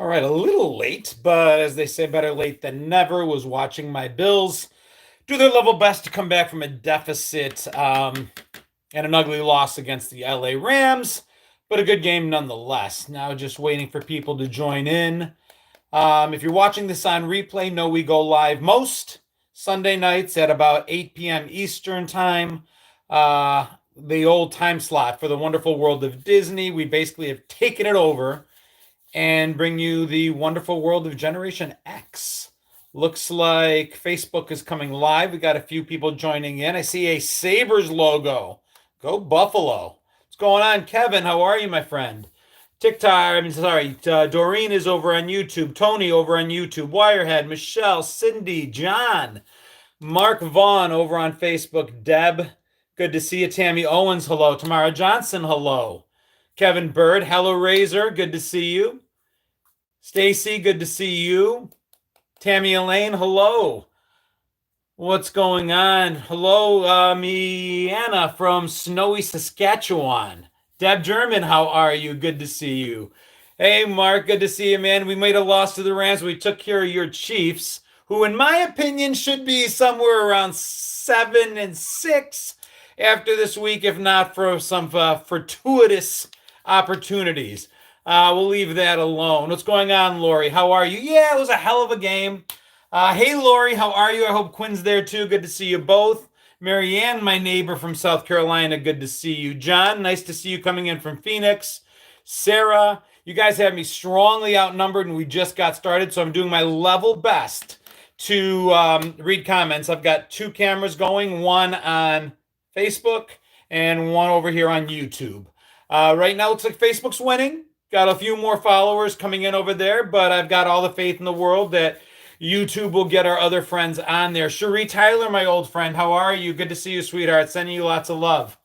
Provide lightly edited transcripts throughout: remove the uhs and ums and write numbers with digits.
All right, a little late, but as they say, better late than never. Was watching my Bills do their level best to come back from a deficit and an ugly loss against the LA Rams, but a good game nonetheless. Now just waiting for people to join in. If you're watching this on replay, know we go live most Sunday nights at about 8 p.m. Eastern time. The old time slot for the wonderful world of Disney. We basically have taken it over and bring you the wonderful world of Generation X. Looks like Facebook is coming live. We got a few people joining in. I see a Sabres logo. Go Buffalo. What's going on, Kevin? How are you, my friend? Doreen is over on YouTube. Tony over on YouTube. Wirehead, Michelle, Cindy, John, Mark Vaughn over on Facebook. Deb, good to see you. Tammy Owens, hello. Tamara Johnson, hello. Kevin Bird, hello Razor, good to see you. Stacy, good to see you. Tammy Elaine, hello. What's going on? Hello, me Anna from snowy Saskatchewan. Deb German, how are you? Good to see you. Hey, Mark, good to see you, man. We made a loss to the Rams. We took care of your Chiefs, who, in my opinion, should be somewhere around 7-6 after this week, if not for some fortuitous opportunities. We'll leave that alone. What's going on, Lori? How are you? Yeah, it was a hell of a game. Hey, Lori, how are you? I hope Quinn's there too. Good to see you both. Marianne, my neighbor from South Carolina, good to see you. John, nice to see you coming in from Phoenix. Sarah, you guys have me strongly outnumbered and we just got started, so I'm doing my level best to read comments. I've got two cameras going, one on Facebook and one over here on YouTube. Right now, it looks like Facebook's winning. Got a few more followers coming in over there, but I've got all the faith in the world that YouTube will get our other friends on there. Cherie Tyler, my old friend, how are you? Good to see you, sweetheart. Sending you lots of love.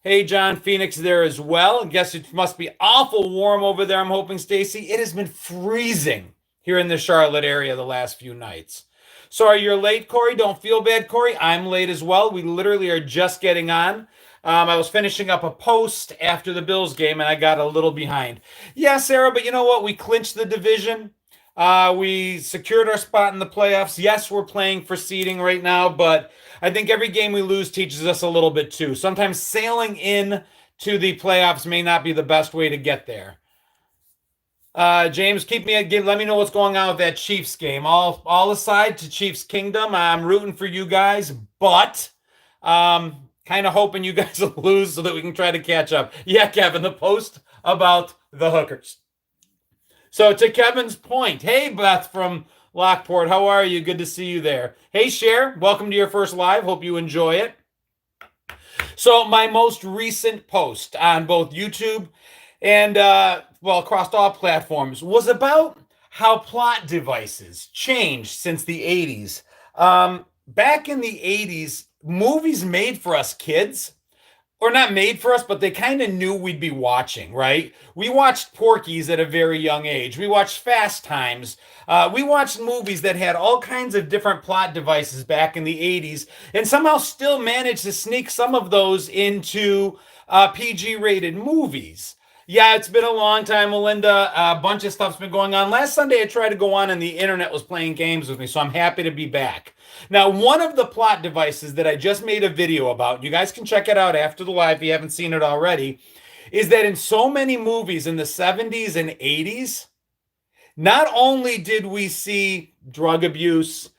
Hey, John Phoenix there as well. I guess it must be awful warm over there, I'm hoping, Stacy. It has been freezing here in the Charlotte area the last few nights. Sorry you're late, Corey. Don't feel bad, Corey. I'm late as well. We literally are just getting on. I was finishing up a post after the Bills game, and I got a little behind. Yeah, Sarah, but you know what? We clinched the division. We secured our spot in the playoffs. Yes, we're playing for seeding right now, but I think every game we lose teaches us a little bit too. Sometimes sailing in to the playoffs may not be the best way to get there. James, let me know what's going on with that Chiefs game. All aside to Chiefs Kingdom, I'm rooting for you guys, but kind of hoping you guys will lose so that we can try to catch up. Yeah, Kevin, the post about the hookers. So to Kevin's point, hey, Beth from Lockport, how are you? Good to see you there. Hey, Cher, welcome to your first live. Hope you enjoy it. So my most recent post on both YouTube and, across all platforms was about how plot devices changed since the 80s. Back in the 80s, movies made for us kids, or not made for us, but they kind of knew we'd be watching, right? We watched Porky's at a very young age. We watched Fast Times. We watched movies that had all kinds of different plot devices back in the 80s and somehow still managed to sneak some of those into PG-rated movies. Yeah, it's been a long time, Melinda. A bunch of stuff's been going on. Last Sunday, I tried to go on and the internet was playing games with me, so I'm happy to be back. Now, one of the plot devices that I just made a video about, you guys can check it out after the live if you haven't seen it already, is that in so many movies in the 70s and 80s, not only did we see drug abuse,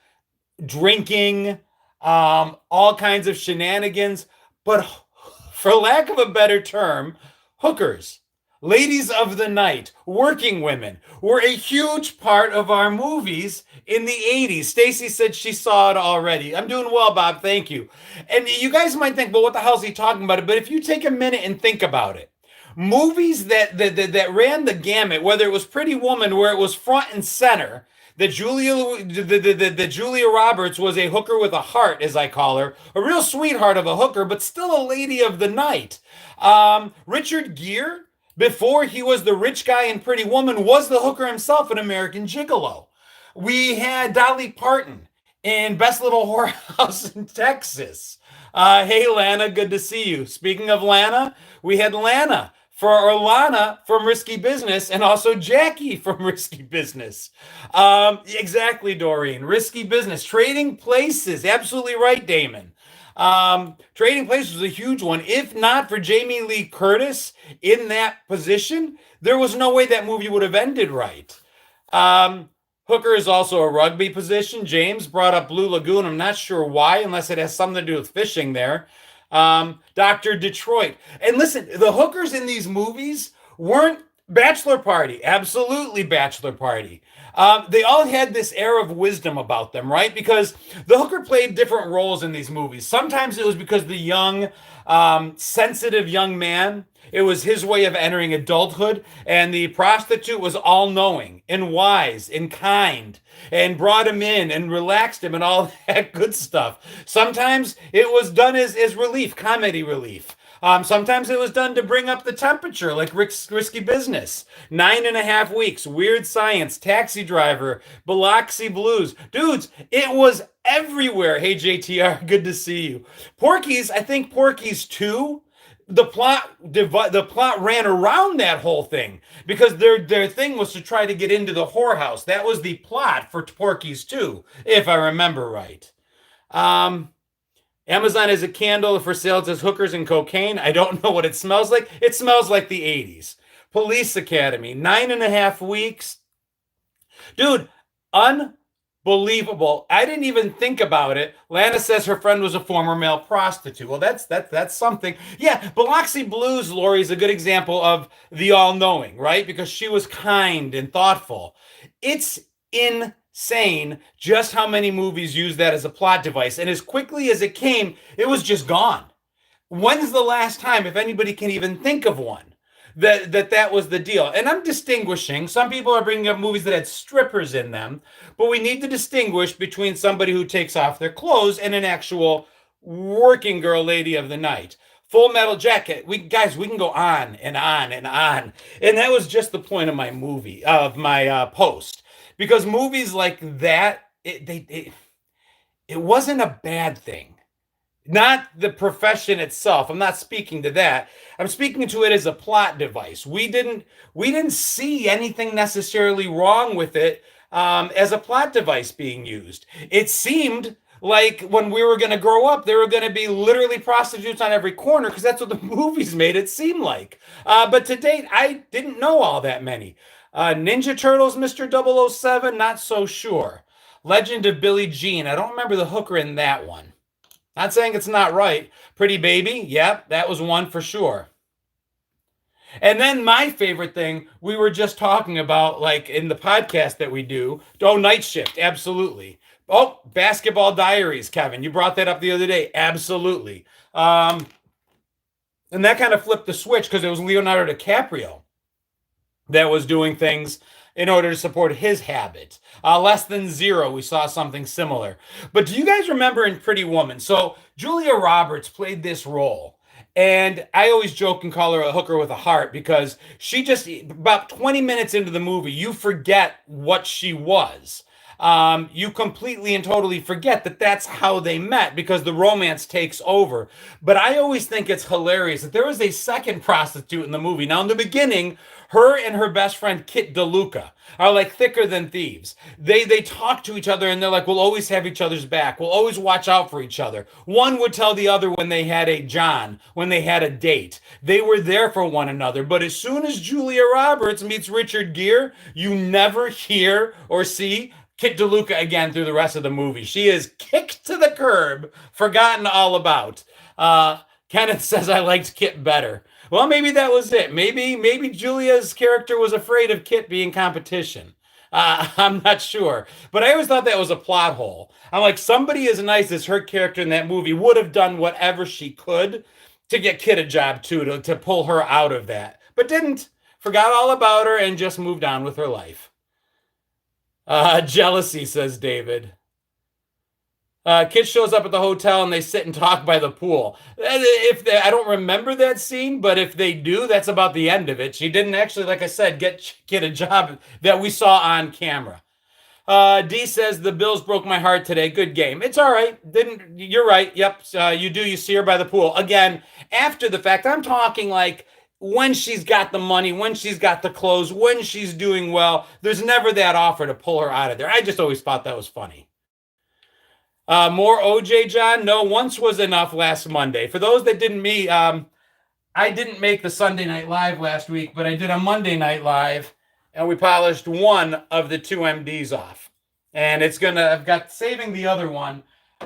drinking, all kinds of shenanigans, but for lack of a better term, hookers. Ladies of the night, working women were a huge part of our movies in the 80s. Stacy said she saw it already. I'm doing well, Bob. Thank you. And you guys might think, well, what the hell is he talking about? But if you take a minute and think about it, movies that ran the gamut, whether it was Pretty Woman, where it was front and center, that Julia Roberts was a hooker with a heart, as I call her, a real sweetheart of a hooker, but still a lady of the night. Richard Gere, before he was the rich guy in Pretty Woman, was the hooker himself in American Gigolo. We had Dolly Parton in Best Little Whorehouse in Texas. Hey, Lana, good to see you. Speaking of Lana, we had Lana for Orlana from Risky Business and also Jackie from Risky Business. Exactly, Doreen. Risky Business. Trading Places. Absolutely right, Damon. Trading Places was a huge one. If not for Jamie Lee Curtis in that position, there was no way that movie would have ended right. Um, Hooker is also a rugby position. James brought up Blue Lagoon. I'm not sure why, unless it has something to do with fishing there. Dr. Detroit. And listen, the hookers in these movies weren't Bachelor Party. Absolutely Bachelor Party. They all had this air of wisdom about them, right? Because the hooker played different roles in these movies. Sometimes it was because the young, sensitive young man, it was his way of entering adulthood, and the prostitute was all knowing and wise and kind and brought him in and relaxed him and all that good stuff. Sometimes it was done as relief, comedy relief. Sometimes it was done to bring up the temperature, like Risky Business. 9.5 weeks, Weird Science, Taxi Driver, Biloxi Blues. Dudes, it was everywhere. Hey, JTR, good to see you. Porky's, I think Porky's 2, the plot ran around that whole thing because their thing was to try to get into the whorehouse. That was the plot for Porky's 2, if I remember right. Um, Amazon is a candle for sales as hookers and cocaine. I don't know what it smells like. It smells like the 80s. Police Academy, 9.5 weeks. Dude, unbelievable. I didn't even think about it. Lana says her friend was a former male prostitute. Well, that's something. Yeah, Biloxi Blues, Lori, is a good example of the all-knowing, right? Because she was kind and thoughtful. It's insane just how many movies use that as a plot device. And as quickly as it came, it was just gone. When's the last time, if anybody can even think of one, that was the deal? And I'm distinguishing. Some people are bringing up movies that had strippers in them, but we need to distinguish between somebody who takes off their clothes and an actual working girl lady of the night. Full Metal Jacket. We can go on and on and on. And that was just the point of my post, because movies like that, it wasn't a bad thing. Not the profession itself. I'm not speaking to that. I'm speaking to it as a plot device. We didn't see anything necessarily wrong with it, as a plot device being used. It seemed like when we were going to grow up, there were going to be literally prostitutes on every corner, because that's what the movies made it seem like. But to date, I didn't know all that many. Ninja Turtles, Mr. 007, not so sure. Legend of Billie Jean. I don't remember the hooker in that one. Not saying it's not right. Pretty Baby, yep, that was one for sure. And then my favorite thing we were just talking about, like in the podcast that we do, Night Shift, absolutely. Oh, Basketball Diaries, Kevin, you brought that up the other day, absolutely. And that kind of flipped the switch because it was Leonardo DiCaprio that was doing things in order to support his habit. Less Than Zero, we saw something similar. But do you guys remember in Pretty Woman? So Julia Roberts played this role. And I always joke and call her a hooker with a heart, because she just, about 20 minutes into the movie, you forget what she was. You completely and totally forget that that's how they met, because the romance takes over. But I always think it's hilarious that there was a second prostitute in the movie. Now, in the beginning, her and her best friend Kit DeLuca are like thicker than thieves. They talk to each other and they're like, we'll always have each other's back. We'll always watch out for each other. One would tell the other when they had a date. They were there for one another. But as soon as Julia Roberts meets Richard Gere, you never hear or see Kit DeLuca again through the rest of the movie. She is kicked to the curb, forgotten all about. Kenneth says I liked Kit better. Well, maybe that was it. Maybe Julia's character was afraid of Kit being competition. I'm not sure. But I always thought that was a plot hole. I'm like, somebody as nice as her character in that movie would have done whatever she could to get Kit a job too, to pull her out of that. But didn't. Forgot all about her and just moved on with her life. Jealousy, says David. Kid shows up at the hotel and they sit and talk by the pool. I don't remember that scene, but if they do, that's about the end of it. She didn't actually, like I said, get a job that we saw on camera. D says the Bills broke my heart today. Good game. It's all right. You're right. Yep. You see her by the pool again after the fact. I'm talking like when she's got the money, when she's got the clothes, when she's doing well, there's never that offer to pull her out of there. I just always thought that was funny. More OJ, John? No, once was enough last Monday. For those that didn't meet, I didn't make the Sunday Night Live last week, but I did a Monday Night Live, and we polished one of the two MDs off. And I've got saving the other one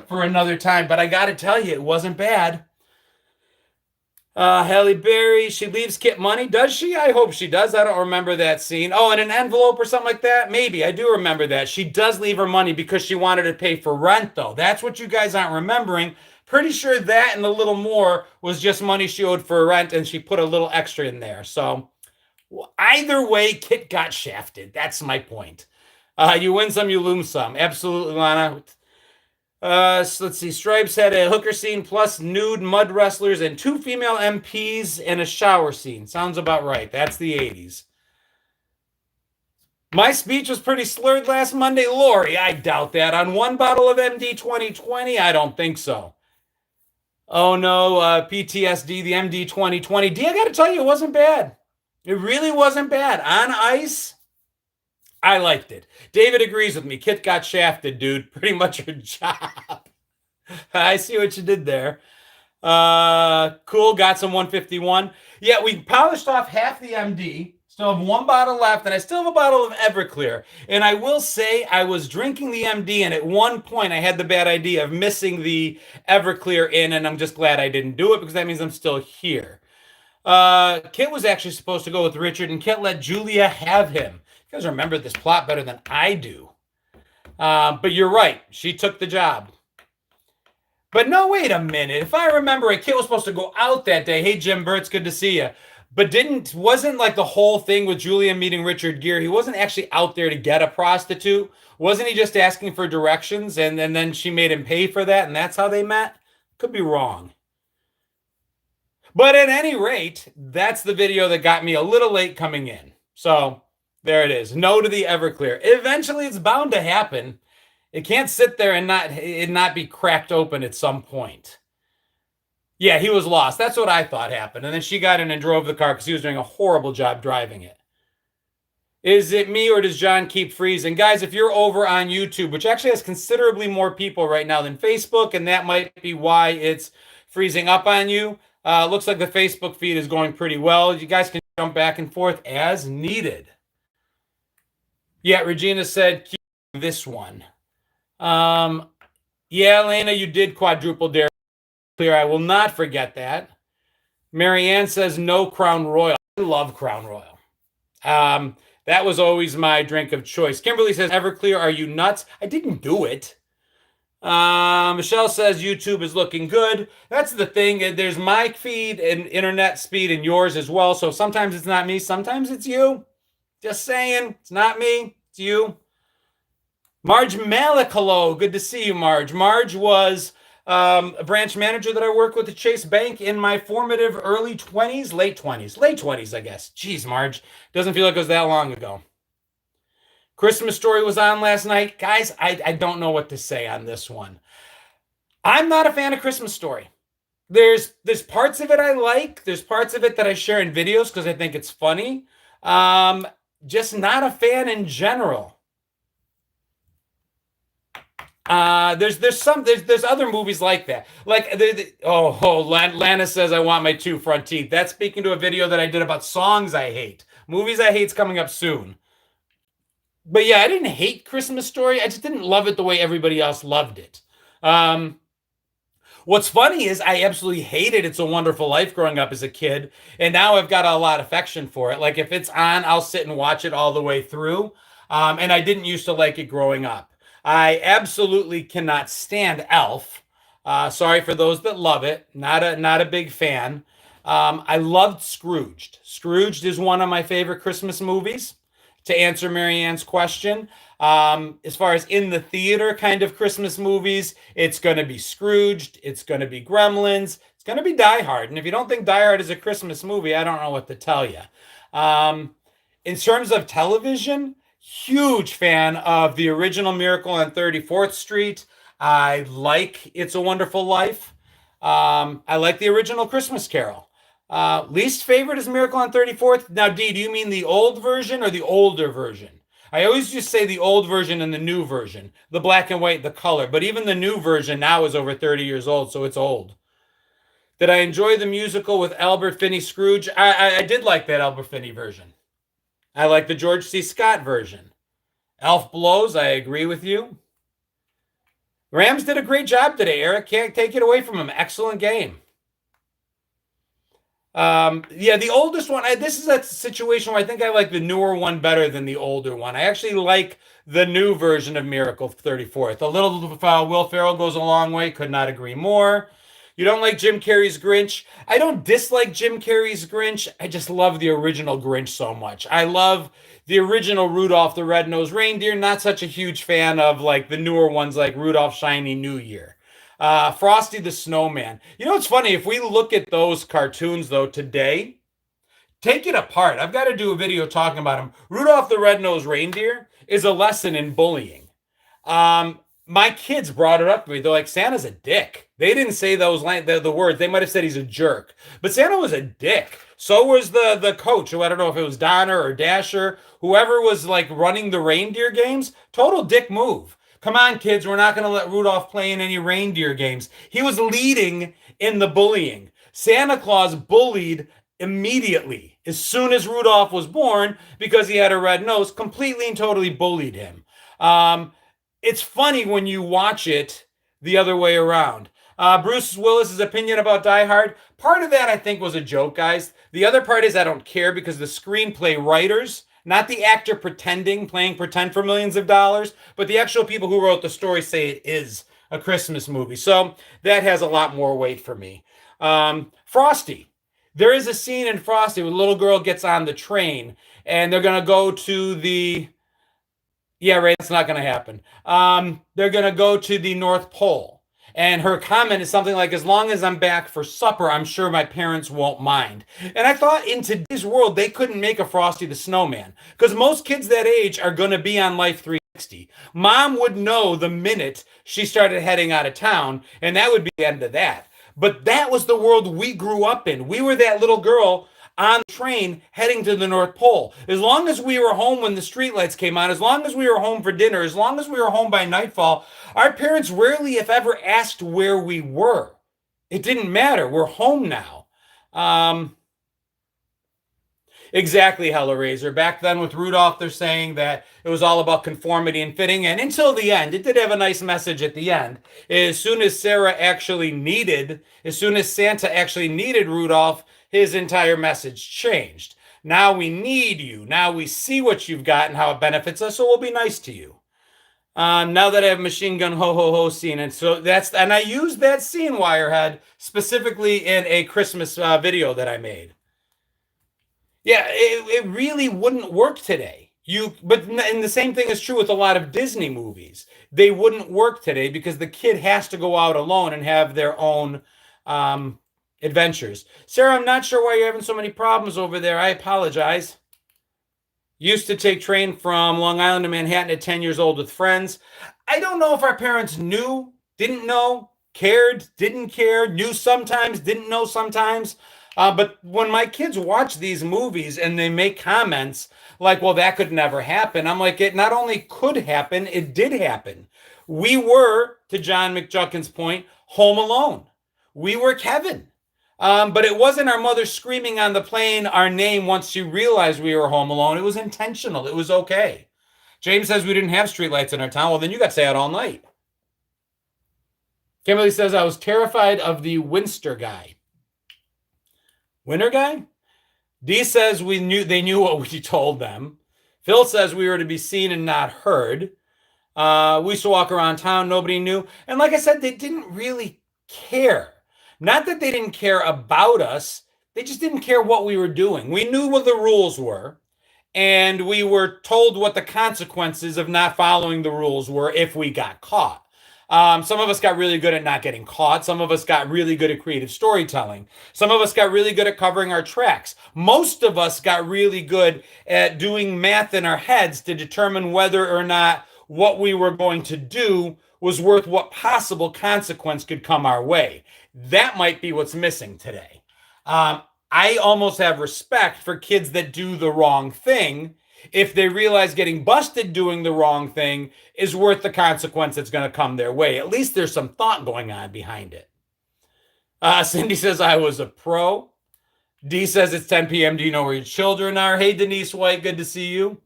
for another time, but I got to tell you, it wasn't bad. Halle Berry, she leaves Kit money. Does she? I hope she does. I don't remember that scene. Oh, in an envelope or something like that? Maybe. I do remember that. She does leave her money because she wanted to pay for rent, though. That's what you guys aren't remembering. Pretty sure that and a little more was just money she owed for rent, and she put a little extra in there. So either way, Kit got shafted. That's my point. You win some, you lose some. Absolutely, Lana. So let's see. Stripes had a hooker scene plus nude mud wrestlers and two female MPs and a shower scene. Sounds about right. That's the 80s. My speech was pretty slurred last Monday. Lori, I doubt that. On one bottle of MD 2020, I don't think so. Oh no, PTSD, the MD 2020. D, I got to tell you, it wasn't bad. It really wasn't bad. On ice, I liked it. David agrees with me. Kit got shafted, dude. Pretty much her job. I see what you did there. Cool. Got some 151. Yeah, we polished off half the MD. Still have one bottle left, and I still have a bottle of Everclear. And I will say I was drinking the MD, and at one point I had the bad idea of missing the Everclear in, and I'm just glad I didn't do it because that means I'm still here. Kit was actually supposed to go with Richard, and Kit let Julia have him. You guys remember this plot better than I do. But you're right. She took the job. But no, wait a minute. If I remember it, Kit was supposed to go out that day. Hey, Jim Burt's good to see you. But wasn't like the whole thing with Julia meeting Richard Gere, he wasn't actually out there to get a prostitute. Wasn't he just asking for directions and then she made him pay for that and that's how they met? Could be wrong. But at any rate, that's the video that got me a little late coming in. So there it is. No to the Everclear. Eventually it's bound to happen. It can't sit there and not be cracked open at some point. Yeah, he was lost. That's what I thought happened. And then she got in and drove the car because he was doing a horrible job driving it. Is it me or does John keep freezing? Guys, if you're over on YouTube, which actually has considerably more people right now than Facebook, and that might be why it's freezing up on you. Looks like the Facebook feed is going pretty well. You guys can jump back and forth as needed. Yeah, Regina said, keep this one. Yeah, Elena, you did quadruple dare. Clear. I will not forget that. Marianne says no Crown Royal. I love Crown Royal. That was always my drink of choice. Kimberly says Everclear. Are you nuts? I didn't do it. Michelle says YouTube is looking good. That's the thing. There's my feed and internet speed and yours as well. So sometimes it's not me. Sometimes it's you. Just saying. It's not me. It's you. Marge Malik. Hello. Good to see you, Marge. Marge was a branch manager that I worked with at Chase Bank in my formative early 20s, late 20s, I guess. Jeez, Marge. Doesn't feel like it was that long ago. Christmas Story was on last night. Guys, I don't know what to say on this one. I'm not a fan of Christmas Story. There's parts of it I like. There's parts of it that I share in videos because I think it's funny. Just not a fan in general. There's other movies like that. Like Lana says I want my two front teeth. That's speaking to a video that I did about songs I hate. Movies I hate's coming up soon. But yeah, I didn't hate Christmas Story. I just didn't love it the way everybody else loved it. What's funny is I absolutely hated It's a Wonderful Life growing up as a kid, and now I've got a lot of affection for it. Like if it's on, I'll sit and watch it all the way through. And I didn't used to like it growing up. I absolutely cannot stand Elf. Sorry for those that love it. Not a big fan. I loved Scrooged. Scrooged is one of my favorite Christmas movies. To answer Marianne's question, as far as in the theater kind of Christmas movies, it's going to be Scrooged. It's going to be Gremlins. It's going to be Die Hard. And if you don't think Die Hard is a Christmas movie, I don't know what to tell you. In terms of television, huge fan of the original Miracle on 34th Street. I like It's a Wonderful Life. I like the original Christmas Carol. Least favorite is Miracle on 34th. Now, D, do you mean the old version or the older version? I always just say the old version and the new version, the black and white, the color. But even the new version now is over 30 years old, so it's old. Did I enjoy the musical with Albert Finney Scrooge? I did like that Albert Finney version. I like the George C. Scott version. Elf Blows, I agree with you. Rams did a great job today, Eric. Can't take it away from them. Excellent game. Yeah, the oldest one. This is a situation where I think I like the newer one better than the older one. I actually like the new version of Miracle 34th. A little Will Ferrell goes a long way. Could not agree more. You don't like Jim Carrey's Grinch? I don't dislike Jim Carrey's Grinch. I just love the original Grinch so much. I love the original Rudolph the Red-Nosed Reindeer. Not such a huge fan of like the newer ones like Rudolph Shiny New Year. Frosty the Snowman. You know, it's funny. If we look at those cartoons, though, today, take it apart. I've got to do a video talking about them. Rudolph the Red-Nosed Reindeer is a lesson in bullying. My kids brought it up to me. They're like, Santa's a dick. They didn't say the words. They might have said he's a jerk. But Santa was a dick. So was the coach, who I don't know if it was Donner or Dasher, whoever was like running the reindeer games. Total dick move. Come on, kids, we're not going to let Rudolph play in any reindeer games. He was leading in the bullying. Santa Claus bullied immediately as soon as Rudolph was born because he had a red nose, completely and totally bullied him. It's funny when you watch it the other way around. Bruce Willis's opinion about Die Hard, part of that I think was a joke, guys. The other part is I don't care because the screenplay writers, not the actor playing pretend for millions of dollars, but the actual people who wrote the story say it is a Christmas movie. So that has a lot more weight for me. Frosty. There is a scene in Frosty where a little girl gets on the train and they're going to go to the... Yeah, right, that's not going to happen. They're going to go to the North Pole. And her comment is something like, as long as I'm back for supper, I'm sure my parents won't mind. And I thought in today's world, they couldn't make a Frosty the Snowman. Because most kids that age are going to be on Life 360. Mom would know the minute she started heading out of town, and that would be the end of that. But that was the world we grew up in. We were that little girl on the train heading to the North Pole. As long as we were home when the streetlights came on, as long as we were home for dinner, as long as we were home by nightfall, our parents rarely, if ever, asked where we were. It didn't matter. We're home now. Exactly, Hellraiser. Back then with Rudolph, they're saying that it was all about conformity and fitting. And until the end, it did have a nice message at the end. As soon as Santa actually needed Rudolph, his entire message changed. Now we need you. Now we see what you've got and how it benefits us, so we'll be nice to you. Now that I have Machine Gun Ho Ho Ho scene, and I used that scene, Wirehead, specifically in a Christmas video that I made. Yeah, it really wouldn't work today. And the same thing is true with a lot of Disney movies. They wouldn't work today because the kid has to go out alone and have their own adventures. Sarah, I'm not sure why you're having so many problems over there. I apologize. Used to take train from Long Island to Manhattan at 10 years old with friends. I don't know if our parents knew, didn't know, cared, didn't care, knew sometimes, didn't know sometimes. But when my kids watch these movies and they make comments like, well, that could never happen, I'm like, it not only could happen, it did happen. We were, to John McJuckin's point, home alone. We were Kevin. But it wasn't our mother screaming on the plane our name once she realized we were home alone. It was intentional. It was okay. James says we didn't have streetlights in our town. Well, then you got to stay out all night. Kimberly says I was terrified of the Winster guy. Winter guy? Dee says they knew what we told them. Phil says we were to be seen and not heard. We used to walk around town. Nobody knew. And like I said, they didn't really care. Not that they didn't care about us. They just didn't care what we were doing. We knew what the rules were, and we were told what the consequences of not following the rules were if we got caught. Some of us got really good at not getting caught. Some of us got really good at creative storytelling. Some of us got really good at covering our tracks. Most of us got really good at doing math in our heads to determine whether or not what we were going to do was worth what possible consequence could come our way. That might be what's missing today. I almost have respect for kids that do the wrong thing if they realize getting busted doing the wrong thing is worth the consequence that's going to come their way. At least there's some thought going on behind it. Cindy says, I was a pro. D says, it's 10 p.m. Do you know where your children are? Hey, Denise White, good to see you.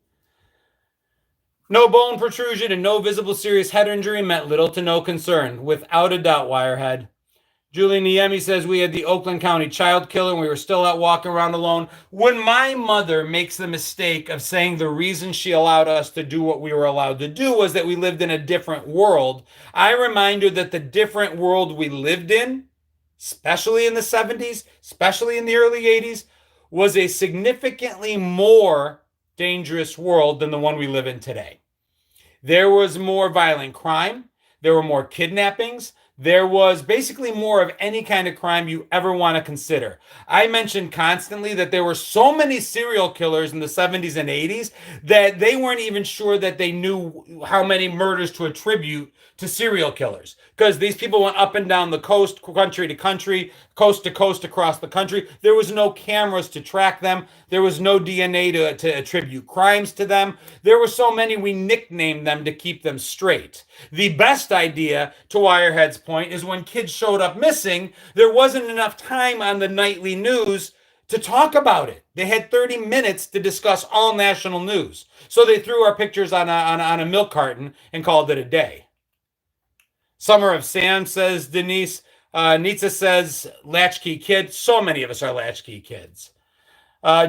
No bone protrusion and no visible serious head injury meant little to no concern. Without a doubt, Wirehead. Julie Niemi says, we had the Oakland County child killer and we were still out walking around alone. When my mother makes the mistake of saying the reason she allowed us to do what we were allowed to do was that we lived in a different world, I remind her that the different world we lived in, especially in the 70s, especially in the early 80s, was a significantly more dangerous world than the one we live in today. There was more violent crime. There were more kidnappings. There was basically more of any kind of crime you ever want to consider. I mentioned constantly that there were so many serial killers in the 70s and 80s that they weren't even sure that they knew how many murders to attribute to serial killers, because these people went up and down the coast, country to country, coast to coast across the country. There was no cameras to track them. There was no DNA to attribute crimes to them. There were so many we nicknamed them to keep them straight. The best idea, to Wirehead's point, is when kids showed up missing, there wasn't enough time on the nightly news to talk about it. They had 30 minutes to discuss all national news. So they threw our pictures on a milk carton and called it a day. Summer of Sam, says Denise. Nitsa says, latchkey kid. So many of us are latchkey kids.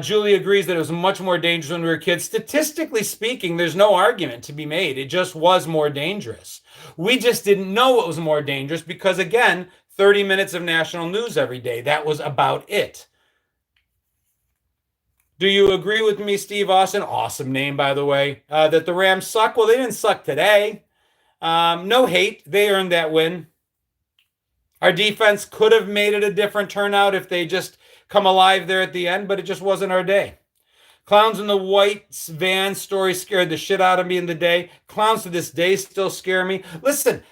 Julie agrees that it was much more dangerous when we were kids. Statistically speaking, there's no argument to be made. It just was more dangerous. We just didn't know it was more dangerous because, again, 30 minutes of national news every day. That was about it. Do you agree with me, Steve Austin? Awesome name, by the way. That the Rams suck? Well, they didn't suck today. No hate. They earned that win. Our defense could have made it a different turnout if they just come alive there at the end, but it just wasn't our day. Clowns in the white van story scared the shit out of me in the day. Clowns to this day still scare me. Listen,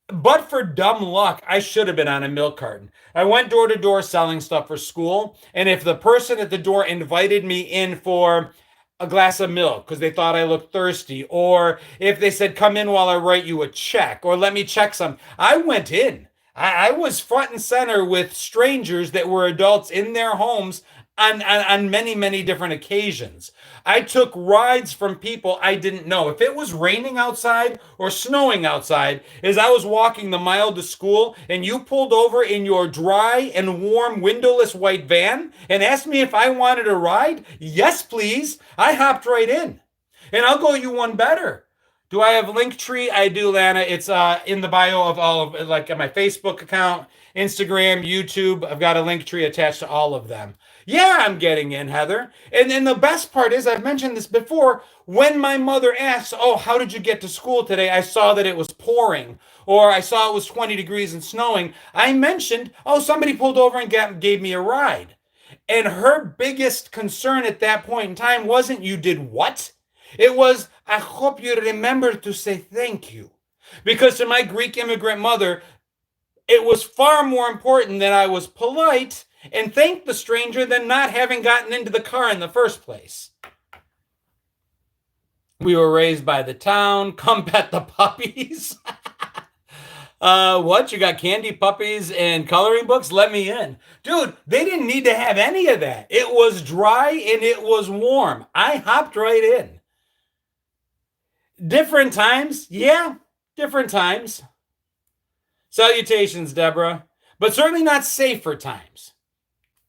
but for dumb luck, I should have been on a milk carton. I went door to door selling stuff for school, and if the person at the door invited me in for a glass of milk because they thought I looked thirsty, or if they said, come in while I write you a check, or let me check some, I went in. I was front and center with strangers that were adults in their homes on many, many different occasions. I took rides from people I didn't know. If it was raining outside or snowing outside, as I was walking the mile to school and you pulled over in your dry and warm windowless white van and asked me if I wanted a ride, yes, please. I hopped right in. And I'll go you one better. Do I have Linktree? I do, Lana. It's in the bio of all of, like, my Facebook account, Instagram, YouTube. I've got a Linktree attached to all of them. Yeah, I'm getting in, Heather. And then the best part is, I've mentioned this before, when my mother asks, oh, how did you get to school today? I saw that it was pouring, or I saw it was 20 degrees and snowing. I mentioned, oh, somebody pulled over and gave me a ride. And her biggest concern at that point in time wasn't, you did what? It was, I hope you remember to say thank you. Because to my Greek immigrant mother, it was far more important that I was polite and thanked the stranger than not having gotten into the car in the first place. We were raised by the town. Come pet the puppies. What? You got candy, puppies, and coloring books? Let me in. Dude, they didn't need to have any of that. It was dry and it was warm. I hopped right in. Different times? Yeah, different times. Salutations, Deborah. But certainly not safer times.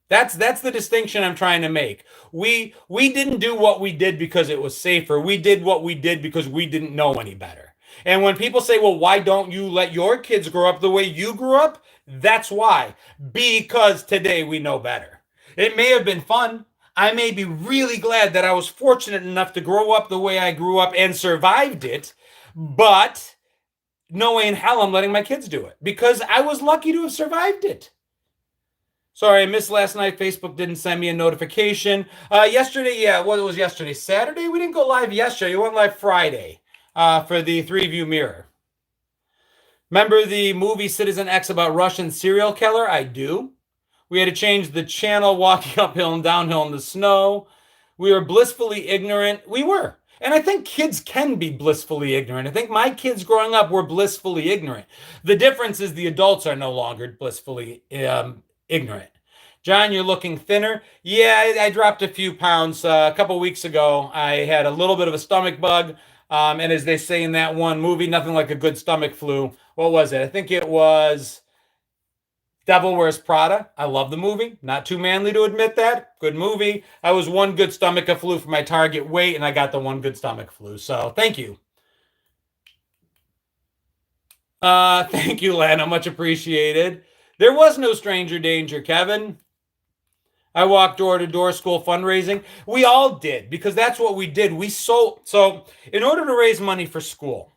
That's the distinction I'm trying to make. We didn't do what we did because it was safer. We did what we did because we didn't know any better. And when people say, well, why don't you let your kids grow up the way you grew up? That's why. Because today we know better. It may have been fun. I may be really glad that I was fortunate enough to grow up the way I grew up and survived it, but no way in hell I'm letting my kids do it because I was lucky to have survived it. Sorry, I missed last night. Facebook didn't send me a notification. Yesterday, yeah, what was yesterday? Saturday? We didn't go live yesterday. We went live Friday for the 3-View Mirror. Remember the movie Citizen X about Russian serial killer? I do. We had to change the channel walking uphill and downhill in the snow. We were blissfully ignorant. We were. And I think kids can be blissfully ignorant. I think my kids growing up were blissfully ignorant. The difference is the adults are no longer blissfully ignorant. John, you're looking thinner. Yeah, I dropped a few pounds. A couple weeks ago, I had a little bit of a stomach bug. And as they say in that one movie, nothing like a good stomach flu. What was it? I think it was Devil Wears Prada. I love the movie. Not too manly to admit that. Good movie. I was one good stomach flu for my target weight, and I got the one good stomach flu. So thank you. Thank you, Lana. Much appreciated. There was no stranger danger, Kevin. I walked door to door school fundraising. We all did because that's what we did. We sold. So, in order to raise money for school,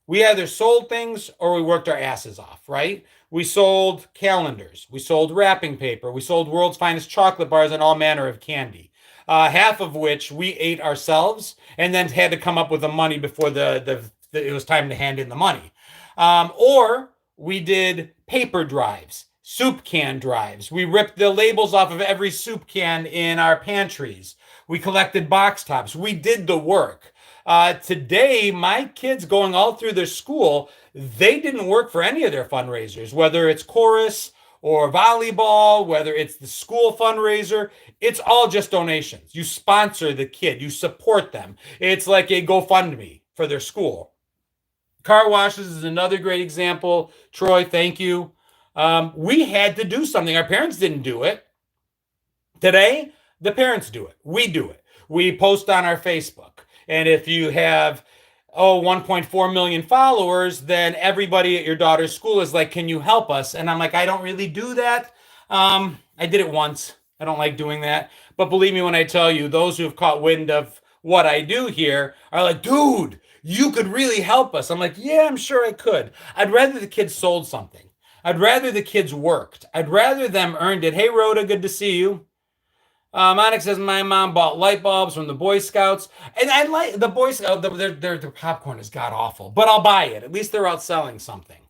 we either sold things or we worked our asses off, right? We sold calendars, we sold wrapping paper, we sold world's finest chocolate bars and all manner of candy. Half of which we ate ourselves and then had to come up with the money before it was time to hand in the money. Or we did paper drives, soup can drives. We ripped the labels off of every soup can in our pantries. We collected box tops. We did the work. Today, my kids going all through their school, they didn't work for any of their fundraisers, whether it's chorus or volleyball, whether it's the school fundraiser, it's all just donations. You sponsor the kid, you support them. It's like a GoFundMe for their school. Car washes is another great example. Troy, thank you. We had to do something. Our parents didn't do it. Today, the parents do it. We do it. We post on our Facebook. And if you have, 1.4 million followers, then everybody at your daughter's school is like, can you help us? And I'm like, I don't really do that. I did it once. I don't like doing that. But believe me when I tell you, those who have caught wind of what I do here are like, dude, you could really help us. I'm like, yeah, I'm sure I could. I'd rather the kids sold something. I'd rather the kids worked. I'd rather them earned it. Hey, Rhoda, good to see you. Monica says, my mom bought light bulbs from the Boy Scouts. And I like the Boy Scouts, their popcorn is god awful, but I'll buy it. At least they're out selling something.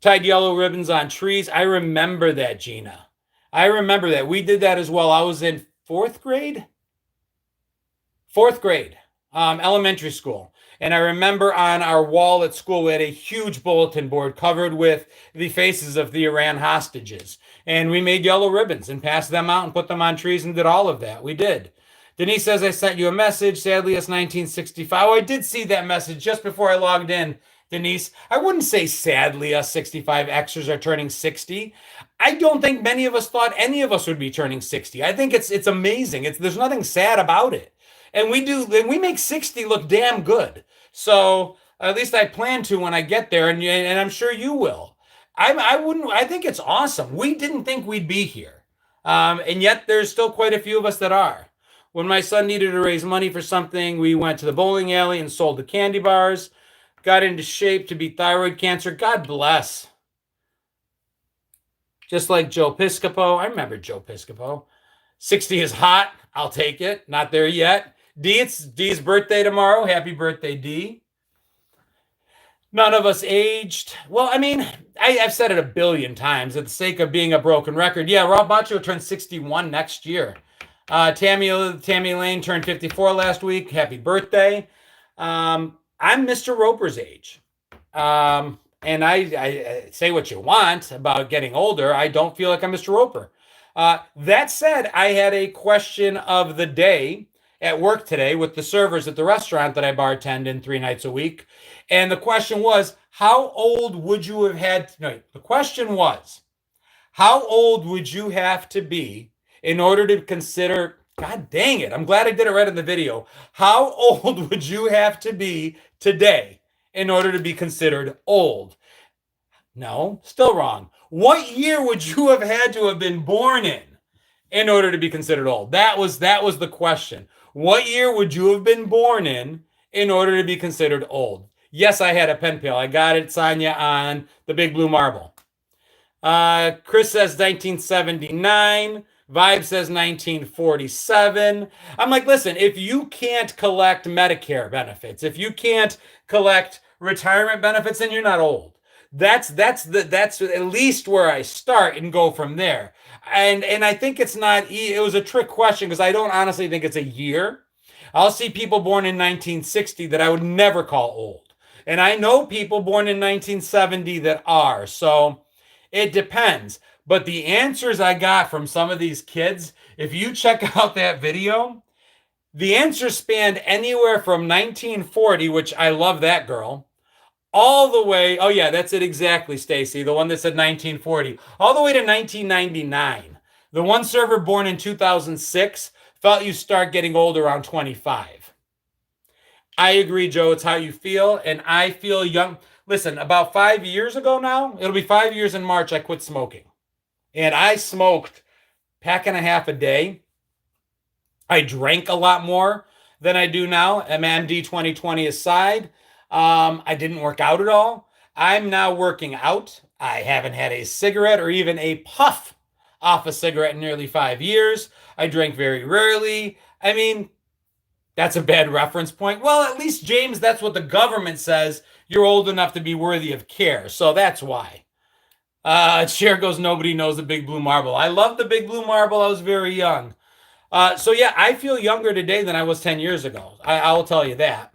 Tied yellow ribbons on trees. I remember that, Gina. I remember that. We did that as well. I was in fourth grade, elementary school. And I remember on our wall at school, we had a huge bulletin board covered with the faces of the Iran hostages. And we made yellow ribbons and passed them out and put them on trees and did all of that. We did. Denise says, I sent you a message. Sadly, it's 1965. Oh, I did see that message just before I logged in, Denise. I wouldn't say sadly us 65Xers are turning 60. I don't think many of us thought any of us would be turning 60. I think it's amazing. There's nothing sad about it. And we make 60 look damn good. So at least I plan to when I get there, and I'm sure you will. I think it's awesome. We didn't think we'd be here. And yet there's still quite a few of us that are. When my son needed to raise money for something, we went to the bowling alley and sold the candy bars, got into shape to beat thyroid cancer. God bless. Just like Joe Piscopo. I remember Joe Piscopo. 60 is hot. I'll take it. Not there yet. It's D's birthday tomorrow. Happy birthday, D. None of us aged. Well, I mean, I've said it a billion times at the sake of being a broken record. Yeah, Rob Baccio turned 61 next year. Tammy Lane turned 54 last week. Happy birthday. I'm Mr. Roper's age. And I say what you want about getting older. I don't feel like I'm Mr. Roper. That said, I had a question of the day at work today with the servers at the restaurant that I bartend in 3 nights a week. And the question was, how old would you have had? No, the question was, how old would you have to be in order to consider, God dang it, I'm glad I did it right in the video. How old would you have to be today in order to be considered old? No, still wrong. What year would you have had to have been born in order to be considered old? That was the question. What year would you have been born in order to be considered old? Yes, I had a pen pal. I got it, Sonia, on the big blue marble. Chris says 1979. Vibe says 1947. I'm like, listen, if you can't collect Medicare benefits, if you can't collect retirement benefits, then you're not old. That's at least where I start and go from there. And I think it's not it was a trick question because I don't honestly think it's a year. I'll see people born in 1960 that I would never call old. And I know people born in 1970 that are. So it depends. But the answers I got from some of these kids, if you check out that video, the answers spanned anywhere from 1940, which I love that girl, all the way. Oh yeah, that's it exactly, Stacy. The one that said 1940, all the way to 1999. The one server born in 2006 felt you start getting old around 25. I agree, Joe. It's how you feel, and I feel young. Listen, about 5 years ago now, it'll be 5 years in March. I quit smoking, and I smoked pack and a half a day. I drank a lot more than I do now. MMD 2020 aside, I didn't work out at all. I'm now working out. I haven't had a cigarette or even a puff off a cigarette in nearly 5 years. I drink very rarely. I mean, that's a bad reference point. Well, at least, James, that's what the government says. You're old enough to be worthy of care. So that's why. Cher goes, nobody knows the big blue marble. I love the big blue marble. I was very young. So yeah, I feel younger today than I was 10 years ago. I will tell you that.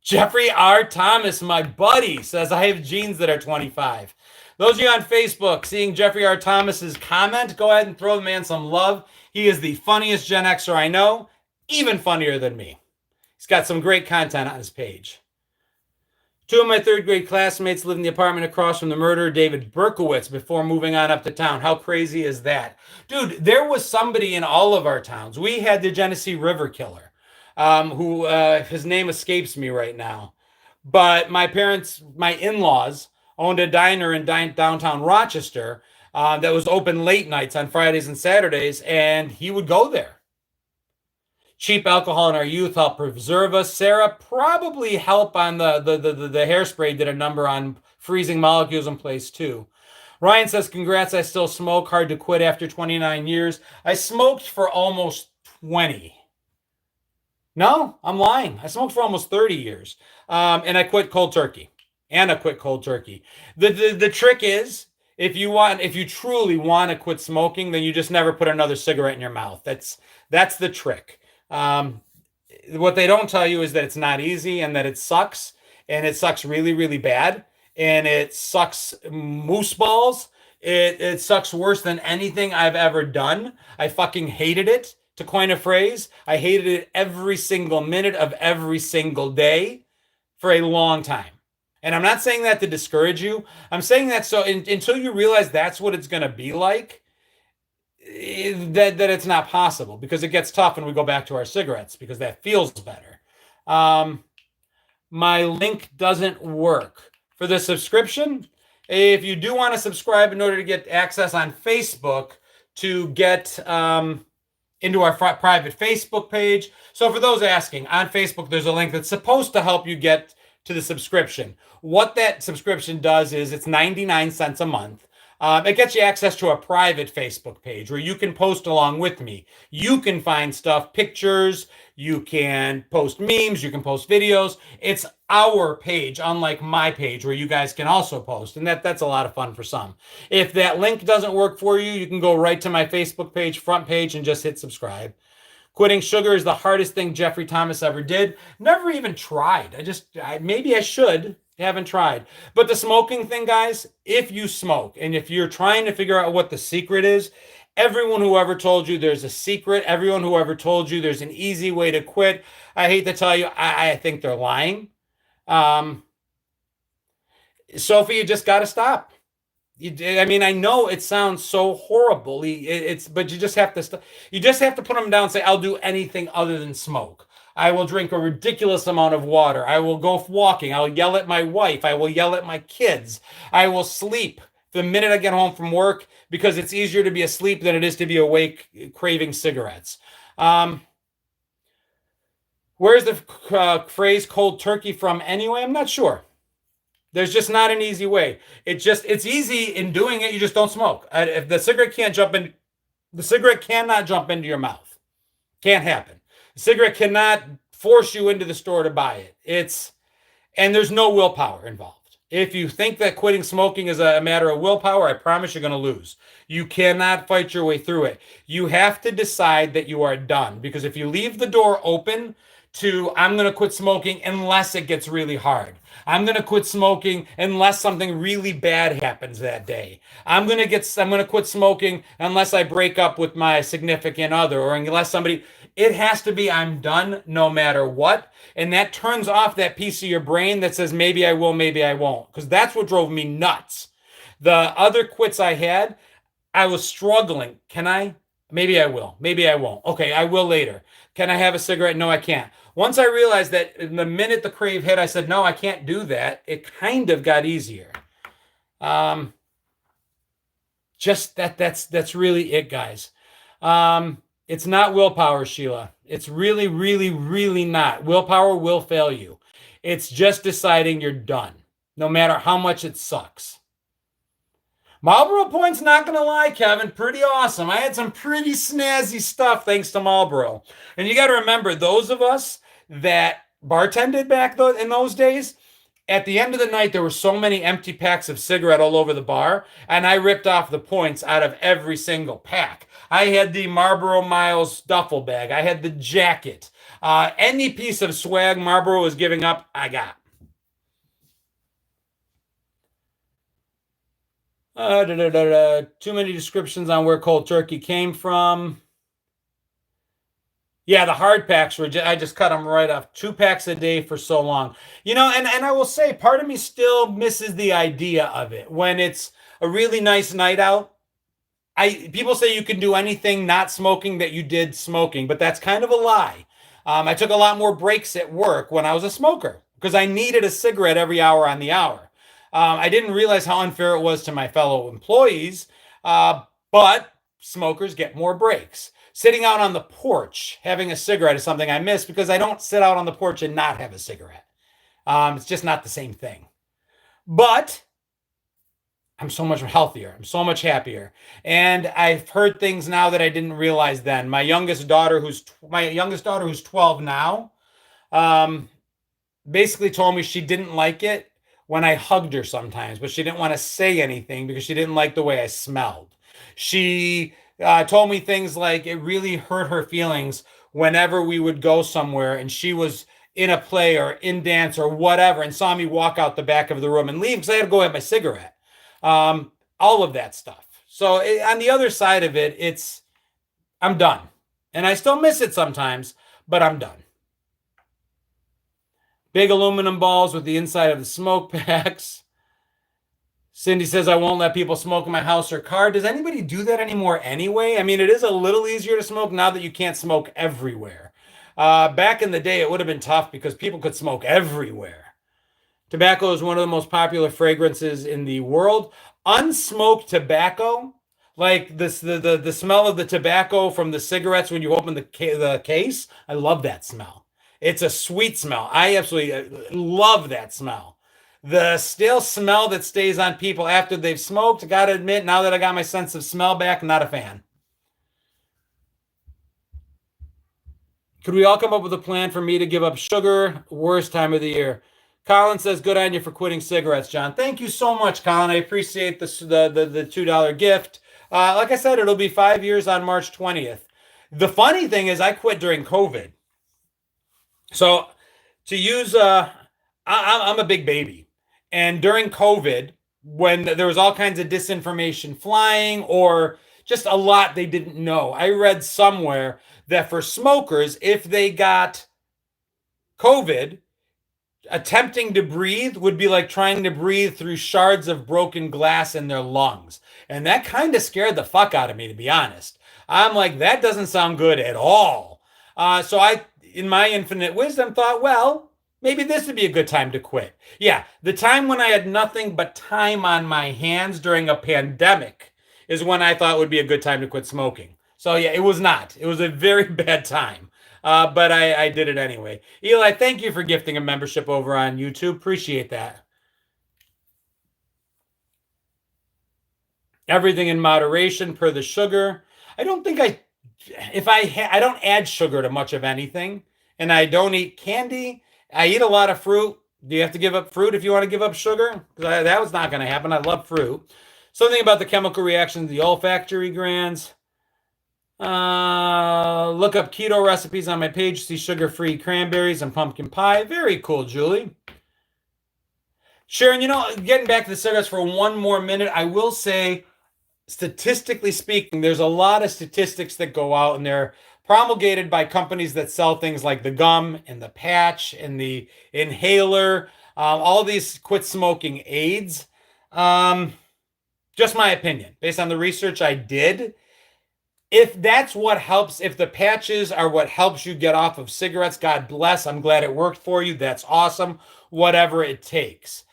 Jeffrey R. Thomas, my buddy, says I have genes that are 25. Those of you on Facebook seeing Jeffrey R. Thomas's comment, go ahead and throw the man some love. He is the funniest Gen Xer I know, even funnier than me. He's got some great content on his page. Two of my third grade classmates lived in the apartment across from the murderer, David Berkowitz, before moving on up to town. How crazy is that? Dude, there was somebody in all of our towns. We had the Genesee River Killer, who his name escapes me right now. But my in-laws, owned a diner in downtown Rochester that was open late nights on Fridays and Saturdays, and he would go there. Cheap alcohol in our youth helped preserve us. Sarah, probably help on the hairspray did a number on freezing molecules in place too. Ryan says, congrats, I still smoke. Hard to quit after 29 years. I smoked for almost 20. No, I'm lying. I smoked for almost 30 years. And I quit cold turkey. The trick is, if you truly want to quit smoking, then you just never put another cigarette in your mouth. That's the trick. What they don't tell you is that it's not easy and that it sucks, and it sucks really, really bad, and it sucks moose balls. It sucks worse than anything I've ever done. I fucking hated it, to coin a phrase. I hated it every single minute of every single day for a long time. And I'm not saying that to discourage you. I'm saying that until you realize that's what it's going to be like, that it's not possible, because it gets tough when we go back to our cigarettes, because that feels better. My link doesn't work for the subscription. If you do want to subscribe in order to get access on Facebook to get into our private Facebook page. So for those asking, on Facebook, there's a link that's supposed to help you get to the subscription. What that subscription does is it's 99 cents a month. It gets you access to a private Facebook page where you can post along with me. You can find stuff, pictures, you can post memes, you can post videos. It's our page, unlike my page, where you guys can also post. And that's a lot of fun for some. If that link doesn't work for you, you can go right to my Facebook page, front page, and just hit subscribe. Quitting sugar is the hardest thing Jeffrey Thomas ever did. Never even tried. Maybe I should. Haven't tried. But the smoking thing, guys, if you smoke and if you're trying to figure out what the secret is, everyone who ever told you there's a secret, everyone who ever told you there's an easy way to quit, I hate to tell you, I think they're lying. Sophie, you just got to stop. I know it sounds so horrible. But you just have to you just have to put them down and say, I'll do anything other than smoke. I will drink a ridiculous amount of water. I will go walking. I'll yell at my wife. I will yell at my kids. I will sleep the minute I get home from work, because it's easier to be asleep than it is to be awake craving cigarettes. Where's the phrase cold turkey from anyway? I'm not sure. There's just not an easy way. It's easy in doing it. You just don't smoke. If the cigarette cannot jump into your mouth. Can't happen. The cigarette cannot force you into the store to buy it. And there's no willpower involved. If you think that quitting smoking is a matter of willpower, I promise you're going to lose. You cannot fight your way through it. You have to decide that you are done. Because if you leave the door open to, I'm going to quit smoking unless it gets really hard. I'm going to quit smoking unless something really bad happens that day. I'm going to quit smoking unless I break up with my significant other or unless somebody, it has to be, I'm done no matter what. And that turns off that piece of your brain that says, maybe I will, maybe I won't. Because that's what drove me nuts. The other quits I had, I was struggling. Can I? Maybe I will. Maybe I won't. Okay, I will later. Can I have a cigarette? No, I can't. Once I realized that the minute the crave hit, I said, no, I can't do that. It kind of got easier. Um, just that's really it, guys. It's not willpower, Sheila. It's really, really, really not. Willpower will fail you. It's just deciding you're done, no matter how much it sucks. Marlboro Point's not going to lie, Kevin. Pretty awesome. I had some pretty snazzy stuff thanks to Marlboro. And you got to remember, those of us that bartended back in those days, at the end of the night, there were so many empty packs of cigarette all over the bar, and I ripped off the points out of every single pack. I had the Marlboro Miles duffel bag. I had the jacket. Any piece of swag Marlboro was giving up, I got. Too many descriptions on where cold turkey came from. Yeah, the hard packs were I just cut them right off. 2 packs a day for so long. And I will say part of me still misses the idea of it. When it's a really nice night out, people say you can do anything not smoking that you did smoking, but that's kind of a lie. I took a lot more breaks at work when I was a smoker because I needed a cigarette every hour on the hour. I didn't realize how unfair it was to my fellow employees, but smokers get more breaks. Sitting out on the porch having a cigarette is something I miss because I don't sit out on the porch and not have a cigarette. It's just not the same thing. But I'm so much healthier. I'm so much happier. And I've heard things now that I didn't realize then. My youngest daughter, who's 12 now, basically told me she didn't like it when I hugged her sometimes, but she didn't want to say anything because she didn't like the way I smelled. She told me things like it really hurt her feelings whenever we would go somewhere and she was in a play or in dance or whatever and saw me walk out the back of the room and leave because I had to go have my cigarette. All of that stuff. So on the other side of it, I'm done. And I still miss it sometimes, but I'm done. Big aluminum balls with the inside of the smoke packs. Cindy says, I won't let people smoke in my house or car. Does anybody do that anymore anyway? I mean, it is a little easier to smoke now that you can't smoke everywhere. Back in the day, it would have been tough because people could smoke everywhere. Tobacco is one of the most popular fragrances in the world. Unsmoked tobacco, like this, the smell of the tobacco from the cigarettes when you open the case. I love that smell. It's a sweet smell. I absolutely love that smell. The stale smell that stays on people after they've smoked, gotta admit, now that I got my sense of smell back, not a fan. Could we all come up with a plan for me to give up sugar? Worst time of the year. Colin says, good on you for quitting cigarettes, John. Thank you so much, Colin. I appreciate the $2 gift. Like I said, it'll be 5 years on March 20th. The funny thing is I quit during COVID. So to use, I'm a big baby. And during COVID, when there was all kinds of disinformation flying or just a lot they didn't know, I read somewhere that for smokers, if they got COVID, attempting to breathe would be like trying to breathe through shards of broken glass in their lungs. And that kind of scared the fuck out of me, to be honest. I'm like, that doesn't sound good at all. So I, in my infinite wisdom, thought, well, maybe this would be a good time to quit. Yeah, the time when I had nothing but time on my hands during a pandemic is when I thought would be a good time to quit smoking. So yeah, it was not. It was a very bad time. But I did it anyway. Eli, thank you for gifting a membership over on YouTube. Appreciate that. Everything in moderation per the sugar. I don't think I don't add sugar to much of anything, and I don't eat candy. I eat a lot of fruit. Do you have to give up fruit if you want to give up sugar? Because that was not going to happen. I love fruit. Something about the chemical reactions, the olfactory glands. Look up keto recipes on my page. See sugar-free cranberries and pumpkin pie. Very cool, Julie. Sharon, getting back to the cigarettes for one more minute, I will say, statistically speaking, there's a lot of statistics that go out and they're promulgated by companies that sell things like the gum and the patch and the inhaler, all these quit smoking aids. Just my opinion, based on the research I did. If that's what helps, if the patches are what helps you get off of cigarettes, God bless. I'm glad it worked for you. That's awesome. Whatever it takes.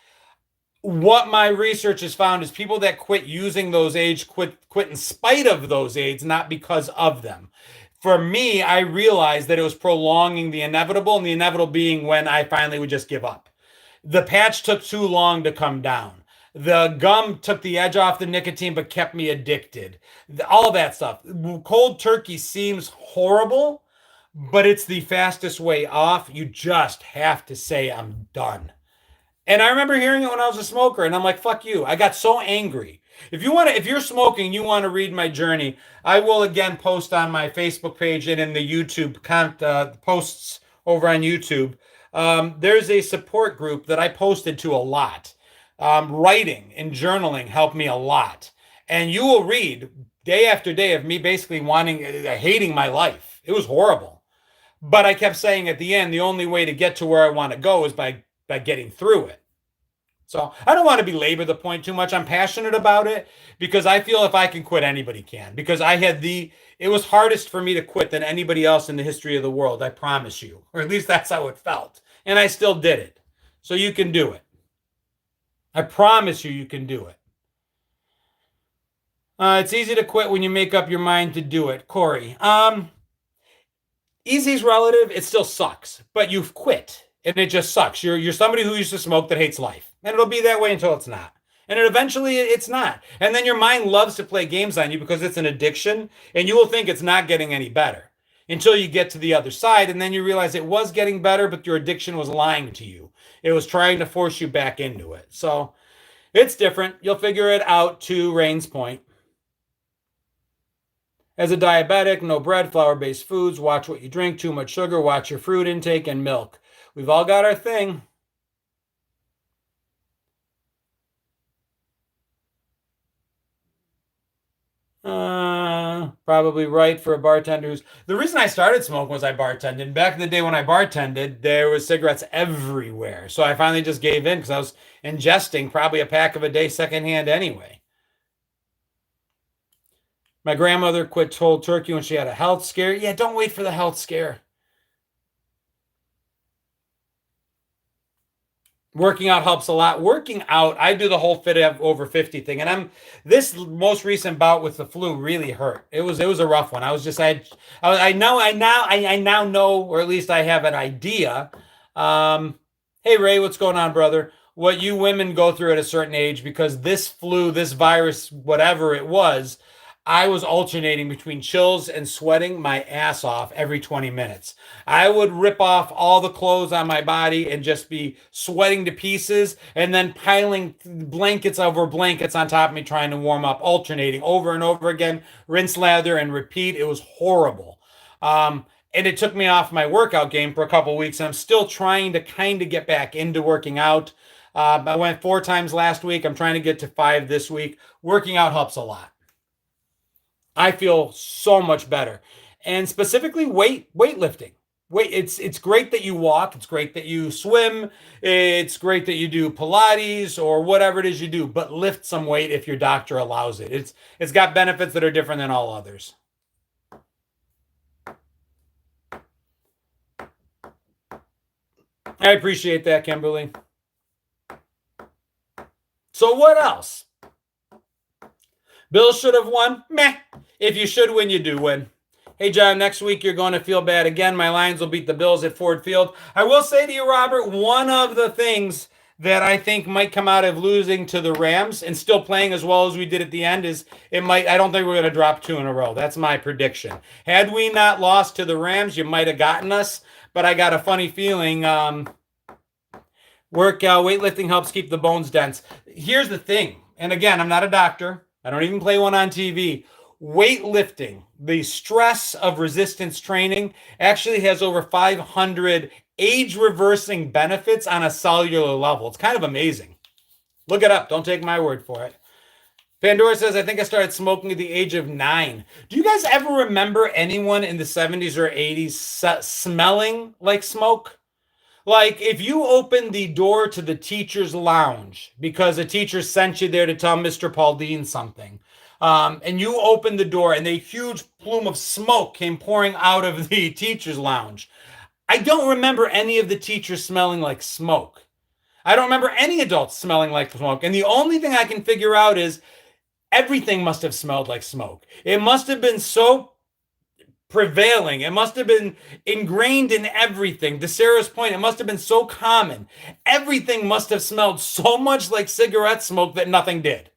What my research has found is people that quit using those aids quit in spite of those aids, not because of them. For me, I realized that it was prolonging the inevitable, and the inevitable being when I finally would just give up. The patch took too long to come down. The gum took the edge off the nicotine, but kept me addicted. All of that stuff. Cold turkey seems horrible, but it's the fastest way off. You just have to say, I'm done. And I remember hearing it when I was a smoker, and I'm like, fuck you. I got so angry. If you're smoking, you want to read my journey, I will again post on my Facebook page and in the YouTube posts over on YouTube. There's a support group that I posted to a lot. Writing and journaling helped me a lot. And you will read day after day of me basically hating my life. It was horrible. But I kept saying at the end, the only way to get to where I want to go is by getting through it. So I don't want to belabor the point too much. I'm passionate about it because I feel if I can quit, anybody can. Because it was hardest for me to quit than anybody else in the history of the world, I promise you. Or at least that's how it felt. And I still did it. So you can do it. I promise you can do it. It's easy to quit when you make up your mind to do it. Corey. Easy's relative. It still sucks. But you've quit. And it just sucks. You're somebody who used to smoke that hates life. And it'll be that way until it's not. And eventually it's not. And then your mind loves to play games on you because it's an addiction. And you will think it's not getting any better until you get to the other side. And then you realize it was getting better, but your addiction was lying to you. It was trying to force you back into it. So it's different. You'll figure it out, to Rain's point. As a diabetic, no bread, flour-based foods, watch what you drink, too much sugar, watch your fruit intake and milk. We've all got our thing. Probably right for a bartender who's... The reason I started smoking was I bartended. Back in the day when I bartended, there was cigarettes everywhere. So I finally just gave in because I was ingesting probably a pack of a day secondhand anyway. My grandmother quit cold turkey when she had a health scare. Yeah, don't wait for the health scare. Working out helps a lot. Working out, I do the whole fit over 50 thing. And this most recent bout with the flu really hurt. It was a rough one. I now know, or at least I have an idea. Hey Ray, what's going on, brother? What you women go through at a certain age, because this flu, this virus, whatever it was, I was alternating between chills and sweating my ass off every 20 minutes. I would rip off all the clothes on my body and just be sweating to pieces and then piling blankets over blankets on top of me trying to warm up, alternating over and over again, rinse, lather, and repeat. It was horrible. And it took me off my workout game for a couple of weeks, and I'm still trying to kind of get back into working out. I went 4 times last week. I'm trying to get to 5 this week. Working out helps a lot. I feel so much better. And specifically weightlifting. It's great that you walk, it's great that you swim, it's great that you do Pilates or whatever it is you do, but lift some weight if your doctor allows it. It's got benefits that are different than all others. I appreciate that, Kimberly. So what else? Bills should have won? Meh. If you should win, you do win. Hey, John, next week you're going to feel bad again. My Lions will beat the Bills at Ford Field. I will say to you, Robert, one of the things that I think might come out of losing to the Rams and still playing as well as we did at the end is I don't think we're going to drop 2 in a row. That's my prediction. Had we not lost to the Rams, you might have gotten us, but I got a funny feeling Workout, weightlifting helps keep the bones dense. Here's the thing, and again, I'm not a doctor. I don't even play one on TV. Weightlifting, the stress of resistance training, actually has over 500 age reversing benefits on a cellular level. It's kind of amazing. Look it up. Don't take my word for it. Pandora says, I think I started smoking at the age of 9. Do you guys ever remember anyone in the 70s or 80s smelling like smoke? Like if you open the door to the teacher's lounge because a teacher sent you there to tell Mr. Pauldine something, and you opened the door and a huge plume of smoke came pouring out of the teacher's lounge. I don't remember any of the teachers smelling like smoke. I don't remember any adults smelling like smoke. And the only thing I can figure out is everything must have smelled like smoke. It must have been so prevailing. It must have been ingrained in everything. To Sarah's point, it must have been so common. Everything must have smelled so much like cigarette smoke that nothing did.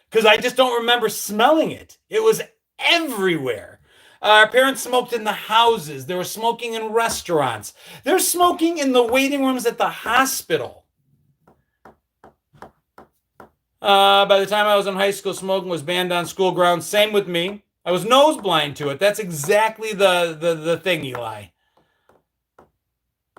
Because I just don't remember smelling it. It was everywhere. Our parents smoked in the houses. They were smoking in restaurants. They're smoking in the waiting rooms at the hospital. By the time I was in high school, smoking was banned on school grounds. Same with me. I was nose blind to it. That's exactly the thing, Eli.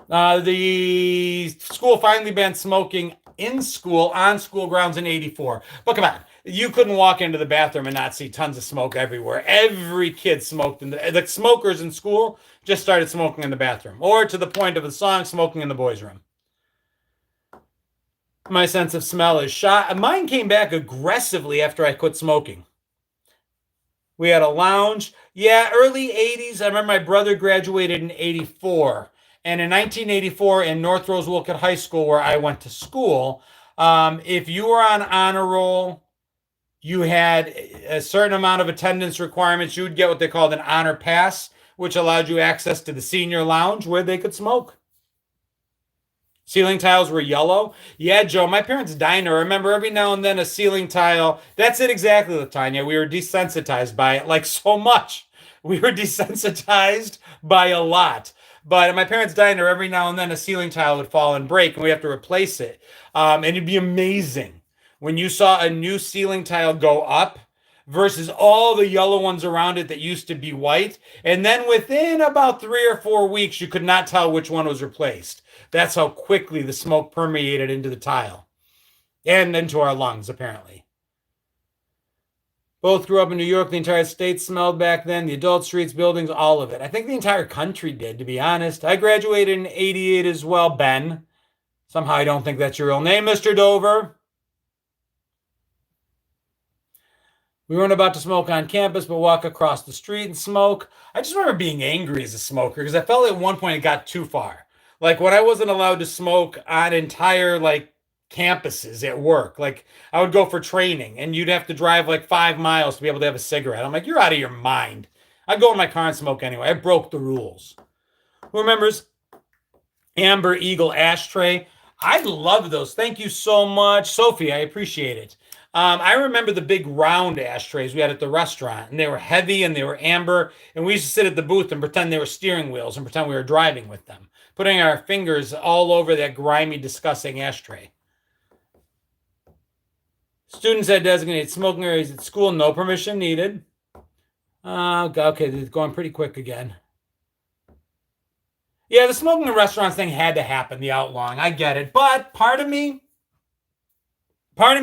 The school finally banned smoking in school on school grounds in '84. But come on, you couldn't walk into the bathroom and not see tons of smoke everywhere. Every kid smoked. The smokers in school just started smoking in the bathroom, or to the point of the song, smoking in the boys' room. My sense of smell is shot. Mine came back aggressively after I quit smoking. We had a lounge. Yeah, early 80s. I remember my brother graduated in 84. And in 1984 in North Rosewood High School, where I went to school, if you were on honor roll, you had a certain amount of attendance requirements. You would get what they called an honor pass, which allowed you access to the senior lounge where they could smoke. Ceiling tiles were yellow. Yeah, Joe, my parents' diner. I remember every now and then a ceiling tile. That's it exactly, Latanya. We were desensitized by it like so much. We were desensitized by a lot. But at my parents' diner, every now and then a ceiling tile would fall and break, and we have to replace it. And it'd be amazing when you saw a new ceiling tile go up versus all the yellow ones around it that used to be white. And then within about 3 or 4 weeks, you could not tell which one was replaced. That's how quickly the smoke permeated into the tile and into our lungs, apparently. Both grew up in New York. The entire state smelled back then. The adult streets, buildings, all of it. I think the entire country did, to be honest. I graduated in 88 as well, Ben. Somehow I don't think that's your real name, Mr. Dover. We weren't about to smoke on campus, but walk across the street and smoke. I just remember being angry as a smoker because I felt at one point it got too far. Like when I wasn't allowed to smoke on entire campuses at work, like I would go for training and you'd have to drive 5 miles to be able to have a cigarette. I'm like, you're out of your mind. I'd go in my car and smoke anyway. I broke the rules. Who remembers Amber Eagle ashtray? I love those. Thank you so much, Sophie. I appreciate it. I remember the big round ashtrays we had at the restaurant, and they were heavy and they were amber. And we used to sit at the booth and pretend they were steering wheels and pretend we were driving with them, putting our fingers all over that grimy, disgusting ashtray. Students had designated smoking areas at school, no permission needed. Okay, they're going pretty quick again. Yeah, the smoking in restaurants thing had to happen, the outlawing. I get it. But part of me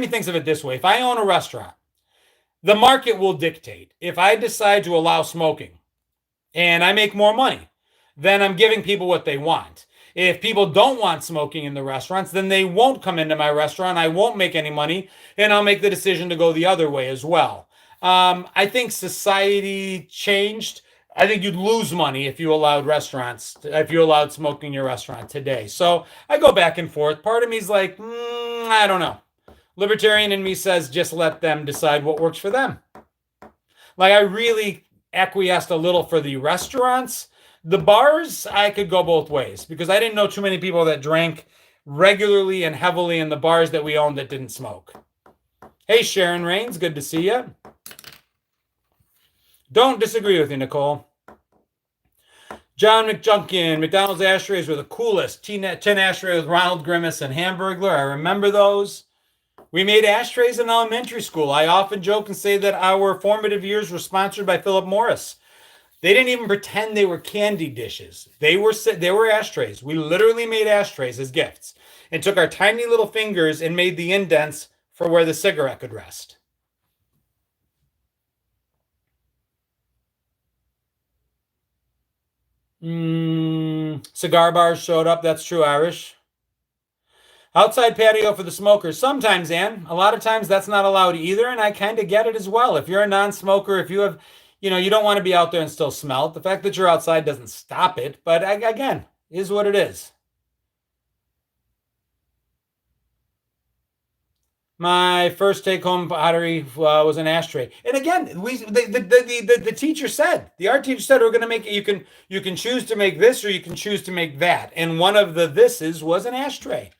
thinks of it this way. If I own a restaurant, the market will dictate. If I decide to allow smoking and I make more money, then I'm giving people what they want. If people don't want smoking in the restaurants, then they won't come into my restaurant. I won't make any money, and I'll make the decision to go the other way as well. I think society changed. I think you'd lose money if you allowed smoking in your restaurant today. So I go back and forth. Part of me is like, I don't know. Libertarian in me says just let them decide what works for them. I really acquiesced a little for the restaurants. The bars, I could go both ways because I didn't know too many people that drank regularly and heavily in the bars that we owned that didn't smoke. Hey, Sharon Rains, good to see you. Don't disagree with you, Nicole. John McJunkin, McDonald's ashtrays were the coolest. Tin ashtray with Ronald Grimace and Hamburglar. I remember those. We made ashtrays in elementary school. I often joke and say that our formative years were sponsored by Philip Morris. They didn't even pretend they were candy dishes. They were ashtrays. We literally made ashtrays as gifts and took our tiny little fingers and made the indents for where the cigarette could rest. Cigar bars showed up. That's true, Irish. Outside patio for the smokers. Sometimes, Ann. A lot of times that's not allowed either, and I kind of get it as well. If you're a non-smoker, if you have, you don't want to be out there and still smell it. The fact that you're outside doesn't stop it, but again, is what it is. My first take-home pottery was an ashtray, and again, the teacher said, the art teacher said, we're going to make it. You can choose to make this or you can choose to make that, and one of the thises was an ashtray.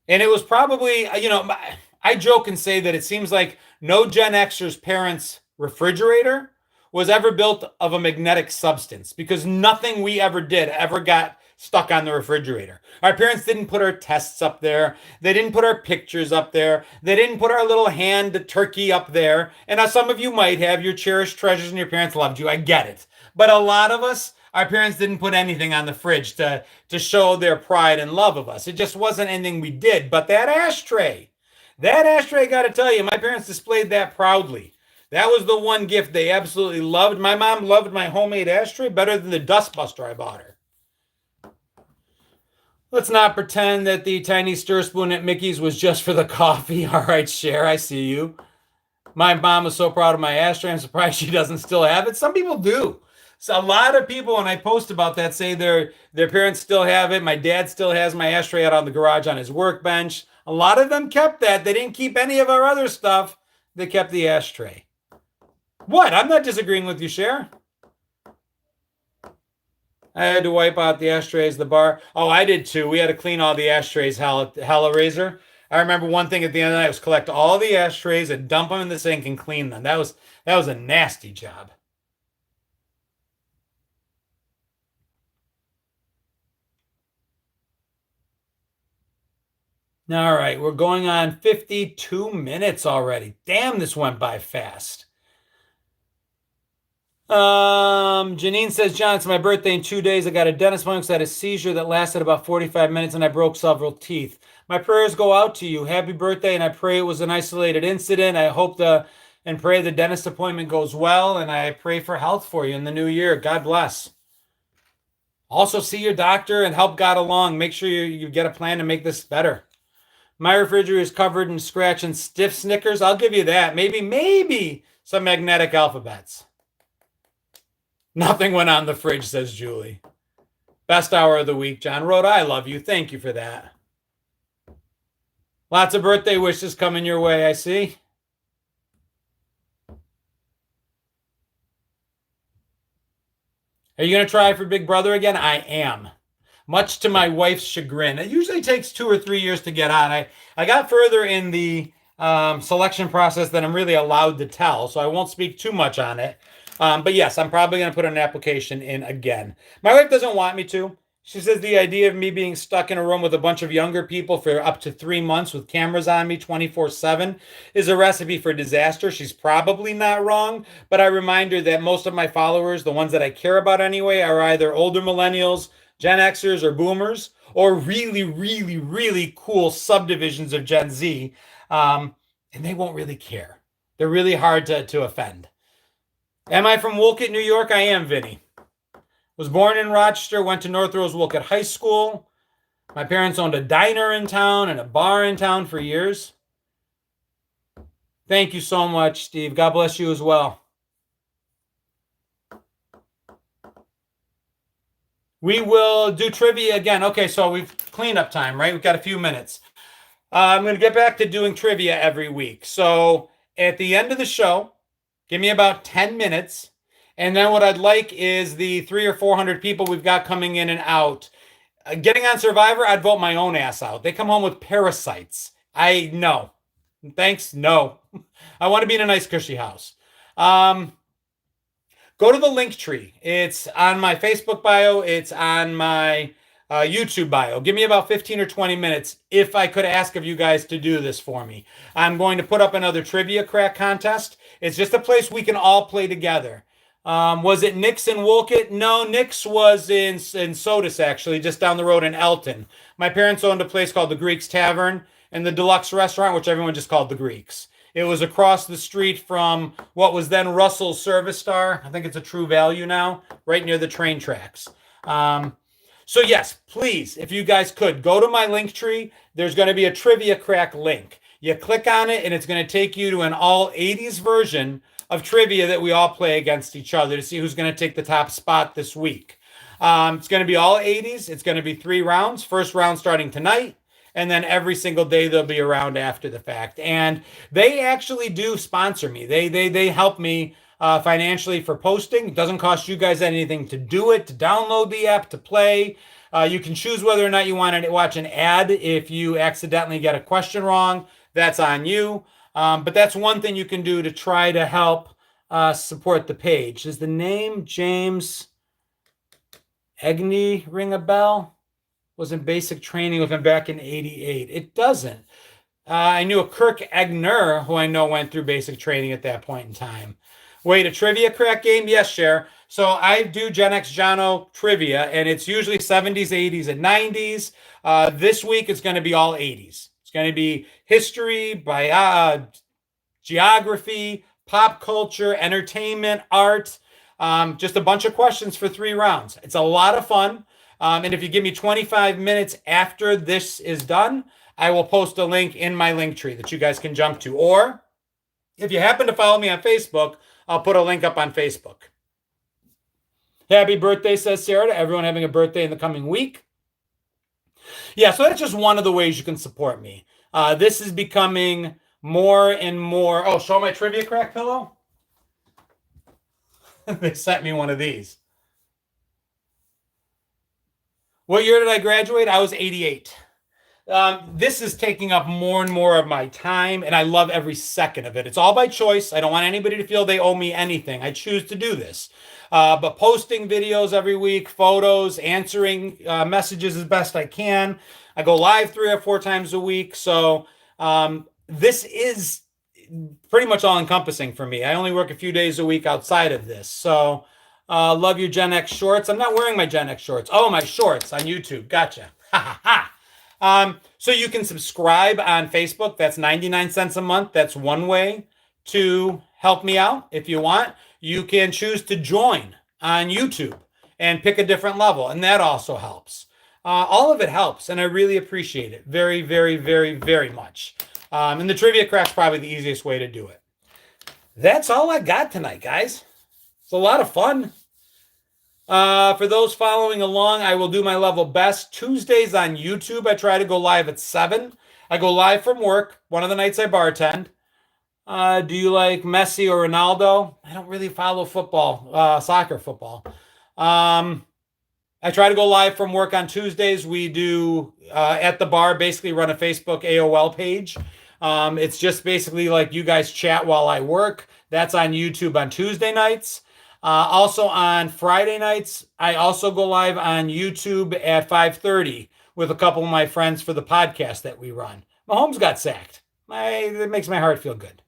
And it was probably, I joke and say that it seems like no Gen Xer's parents' refrigerator was ever built of a magnetic substance because nothing we ever did ever got stuck on the refrigerator. Our parents didn't put our tests up there. They didn't put our pictures up there. They didn't put our little hand turkey up there. And now some of you might have your cherished treasures and your parents loved you. I get it. But a lot of us, our parents didn't put anything on the fridge to show their pride and love of us. It just wasn't anything we did. But that ashtray, got to tell you, my parents displayed that proudly. That was the one gift they absolutely loved. My mom loved my homemade ashtray better than the dustbuster I bought her. Let's not pretend that the tiny stir spoon at Mickey's was just for the coffee. All right, Cher, I see you. My mom was so proud of my ashtray. I'm surprised she doesn't still have it. Some people do. So a lot of people, when I post about that, say their parents still have it. My dad still has my ashtray out on the garage on his workbench. A lot of them kept that. They didn't keep any of our other stuff. They kept the ashtray. What? I'm not disagreeing with you, Cher. I had to wipe out the ashtrays, the bar. Oh, I did too. We had to clean all the ashtrays, hella razor. I remember one thing at the end of the night was collect all the ashtrays and dump them in the sink and clean them. That was a nasty job. All right, we're going on 52 minutes already. Damn, this went by fast. Janine says, John, it's my birthday in 2 days. I got a dentist appointment. I had a seizure that lasted about 45 minutes and I broke several teeth. My prayers go out to you. Happy birthday, and I pray it was an isolated incident. I hope and pray the dentist appointment goes well, and I pray for health for you in the new year. God bless. Also, see your doctor and help God along. Make sure you get a plan to make this better. My refrigerator is covered in scratch and stiff Snickers. I'll give you that. Maybe some magnetic alphabets. Nothing went on the fridge, says Julie. Best hour of the week, John wrote. I love you. Thank you for that. Lots of birthday wishes coming your way, I see. Are you going to try for Big Brother again? I am. Much to my wife's chagrin. It usually takes 2 or 3 years to get on. I got further in the selection process than I'm really allowed to tell, so I won't speak too much on it. But yes, I'm probably going to put an application in again. My wife doesn't want me to. She says the idea of me being stuck in a room with a bunch of younger people for up to 3 months with cameras on me 24/7 is a recipe for disaster. She's probably not wrong, but I remind her that most of my followers, the ones that I care about anyway, are either older millennials, Gen Xers, or boomers, or really, really, really cool subdivisions of Gen Z. And they won't really care. They're really hard to offend. Am I from Wolcott, New York? I am, Vinny. Was born in Rochester, went to North Rose Wolcott High School. My parents owned a diner in town and a bar in town for years. Thank you so much, Steve. God bless you as well. We will do trivia again. Okay, so we've cleanup time, right? We've got a few minutes. I'm going to get back to doing trivia every week. So at the end of the show, give me about 10 minutes. And then what I'd like is the 300 or 400 people we've got coming in and out. Getting on Survivor, I'd vote my own ass out. They come home with parasites. No. Thanks, no. I want to be in a nice cushy house. go to the link tree. It's on my Facebook bio. It's on my YouTube bio. Give me about 15 or 20 minutes if I could ask of you guys to do this for me. I'm going to put up another trivia crack contest. It's just a place we can all play together. Was it Nick's in Wolcott? No, Nick's was in Sodus, actually, just down the road in Elton. My parents owned a place called the Greeks Tavern and the Deluxe Restaurant, which everyone just called the Greeks. It was across the street from what was then Russell's Service Star. I think it's a True Value now, right near the train tracks. So yes, please, if you guys could, go to my link tree. There's going to be a trivia crack link. You click on it, and it's going to take you to an all 80s version of trivia that we all play against each other to see who's going to take the top spot this week. It's going to be all 80s. It's going to be 3 rounds. First round starting tonight, and then every single day there'll be a round after the fact. And they actually do sponsor me. They help me financially for posting. It doesn't cost you guys anything to do it, to download the app, to play. You can choose whether or not you want to watch an ad if you accidentally get a question wrong. That's on you. But that's one thing you can do to try to help support the page. Does the name James Egney ring a bell? Was in basic training with him back in 88. It doesn't. I knew a Kirk Egner, who I know went through basic training at that point in time. Wait, a trivia crack game? Yes, Cher. So I do GenX Jono trivia, and it's usually 70s, 80s, and 90s. This week, it's going to be all 80s. It's going to be history, geography, pop culture, entertainment, art. Just a bunch of questions for 3 rounds. It's a lot of fun. And if you give me 25 minutes after this is done, I will post a link in my link tree that you guys can jump to. Or if you happen to follow me on Facebook, I'll put a link up on Facebook. Happy birthday, says Sarah, to everyone having a birthday in the coming week. Yeah, so that's just one of the ways you can support me. This is becoming more and more. Oh, show my trivia crack pillow. They sent me one of these. What year did I graduate? I was 88. This is taking up more and more of my time, and I love every second of it. It's all by choice. I don't want anybody to feel they owe me anything. I choose to do this. But posting videos every week, photos, answering messages as best I can. I go live 3 or 4 times a week. So this is pretty much all-encompassing for me. I only work a few days a week outside of this. So love your Gen X shorts. I'm not wearing my Gen X shorts. Oh, my shorts on YouTube. Gotcha. Ha ha ha. So you can subscribe on Facebook. That's 99 cents a month. That's one way to help me out. If you want, you can choose to join on YouTube and pick a different level. And that also helps. All of it helps. And I really appreciate it very, very, very, very much. And the trivia crack's probably the easiest way to do it. That's all I got tonight, guys. It's a lot of fun. For those following along, I will do my level best. Tuesdays on YouTube, I try to go live at 7. I go live from work, one of the nights I bartend. Do you like Messi or Ronaldo? I don't really follow football, soccer football. I try to go live from work on Tuesdays. We do, at the bar, basically run a Facebook AOL page. It's just basically like you guys chat while I work. That's on YouTube on Tuesday nights. Also on Friday nights, I also go live on YouTube at 5:30 with a couple of my friends for the podcast that we run. Mahomes got sacked. That makes my heart feel good.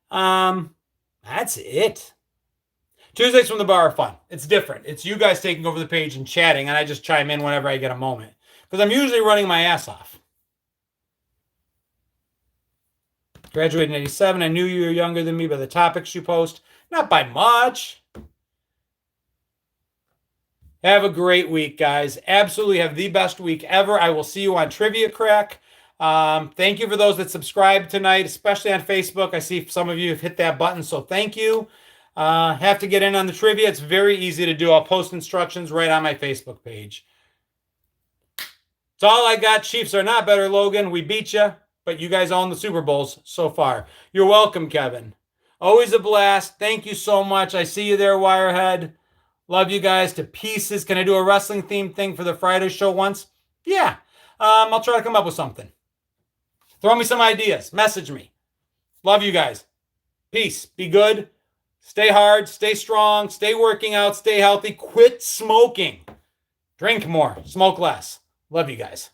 That's it. Tuesdays from the bar are fun. It's different. It's you guys taking over the page and chatting, and I just chime in whenever I get a moment because I'm usually running my ass off. Graduated in 87. I knew you were younger than me by the topics you post. Not by much. Have a great week, guys. Absolutely have the best week ever. I will see you on Trivia Crack. Thank you for those that subscribed tonight, especially on Facebook. I see some of you have hit that button, so thank you. Have to get in on the trivia. It's very easy to do. I'll post instructions right on my Facebook page. It's all I got. Chiefs are not better, Logan. We beat you, but you guys own the Super Bowls so far. You're welcome, Kevin. Always a blast. Thank you so much. I see you there, Wirehead. Love you guys to pieces. Can I do a wrestling themed thing for the Friday show once? Yeah. I'll try to come up with something. Throw me some ideas. Message me. Love you guys. Peace. Be good. Stay hard, stay strong, stay working out, stay healthy, quit smoking. Drink more, smoke less. Love you guys.